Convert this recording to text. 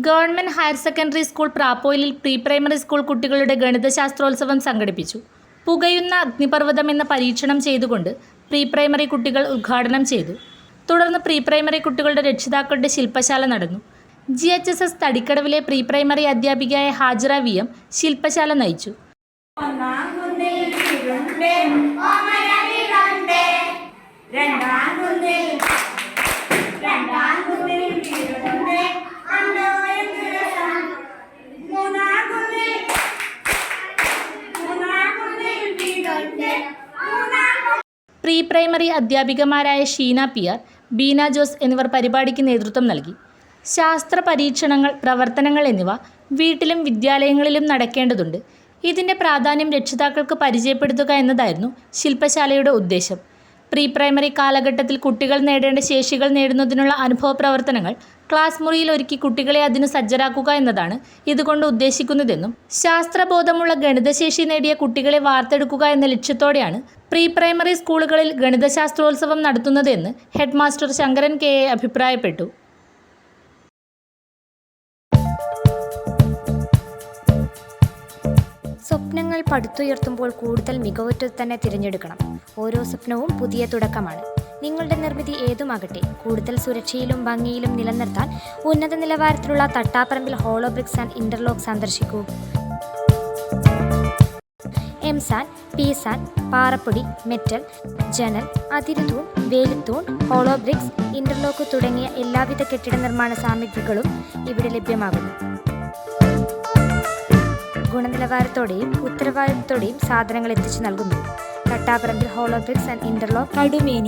Government higher secondary school പ്രാപ്പോയിലിൽ pre primary school കുട്ടികളുടെ ഗണിതശാസ്ത്രോത്സവം സംഘടിപ്പിച്ചു. പുകയുന്ന അഗ്നിപർവ്വതം എന്ന പരീക്ഷണം ചെയ്തുകൊണ്ട് പ്രീ പ്രൈമറി കുട്ടികൾ ഉദ്ഘാടനം ചെയ്തു. തുടർന്ന് പ്രീ പ്രൈമറി കുട്ടികളുടെ രക്ഷിതാക്കളുടെ ശില്പശാല നടന്നു. GHSS തടിക്കടവിലെ പ്രീ പ്രൈമറി അധ്യാപികയായ ഹാജിറ VM ശില്പശാല നയിച്ചു. പ്രീ പ്രൈമറി അധ്യാപികമാരായ ഷീന PR, ബീന ജോസ് എന്നിവർ പരിപാടിക്ക് നേതൃത്വം നൽകി. ശാസ്ത്ര പരീക്ഷണങ്ങൾ, പ്രവർത്തനങ്ങൾ എന്നിവ വീട്ടിലും വിദ്യാലയങ്ങളിലും നടക്കേണ്ടതുണ്ട്. ഇതിൻ്റെ പ്രാധാന്യം രക്ഷിതാക്കൾക്ക് പരിചയപ്പെടുത്തുക എന്നതായിരുന്നു ശില്പശാലയുടെ ഉദ്ദേശം. പ്രീ പ്രൈമറി കാലഘട്ടത്തിൽ കുട്ടികൾ നേടേണ്ട ശേഷികൾ നേടുന്നതിനുള്ള അനുഭവ പ്രവർത്തനങ്ങൾ ക്ലാസ് മുറിയിൽ ഒരുക്കി കുട്ടികളെ അതിനു സജ്ജരാക്കുക എന്നതാണ് ഇതുകൊണ്ട് ഉദ്ദേശിക്കുന്നതെന്നും ശാസ്ത്രബോധമുള്ള ഗണിതശേഷി നേടിയ കുട്ടികളെ വാർത്തെടുക്കുക എന്ന ലക്ഷ്യത്തോടെയാണ് പ്രീ പ്രൈമറി സ്കൂളുകളിൽ ഗണിതശാസ്ത്രോത്സവം നടത്തുന്നതെന്ന് ഹെഡ് മാസ്റ്റർ ശങ്കരൻ KA അഭിപ്രായപ്പെട്ടു. സ്വപ്നങ്ങൾ പടുത്തുയർത്തുമ്പോൾ കൂടുതൽ മികവുറ്റത് തന്നെ തിരഞ്ഞെടുക്കണം. ഓരോ സ്വപ്നവും പുതിയ തുടക്കമാണ്. നിങ്ങളുടെ നിർമ്മിതി ഏതുമാകട്ടെ, കൂടുതൽ സുരക്ഷയിലും ഭംഗിയിലും നിലനിർത്താൻ ഉന്നത നിലവാരത്തിലുള്ള Thattaparambil hollow bricks and interlock സന്ദർശിക്കൂ. എംസാൻ, പീസാൻ, പാറപ്പൊടി, മെറ്റൽ, ജനൽ, അതിരുതൂൺ, വേലിത്തൂൺ, ഹോളോ ബ്രിക്സ്, ഇന്റർലോക്ക് തുടങ്ങിയ എല്ലാവിധ കെട്ടിട നിർമ്മാണ സാമഗ്രികളും ഇവിടെ ലഭ്യമാകുന്നു. ഗുണനിലവാരത്തോടെയും ഉത്തരവാദിത്തത്തോടെയും സാധനങ്ങൾ എത്തിച്ചു നൽകുന്നു. Thattaparambil hollow bricks and interlock, Kadumeni.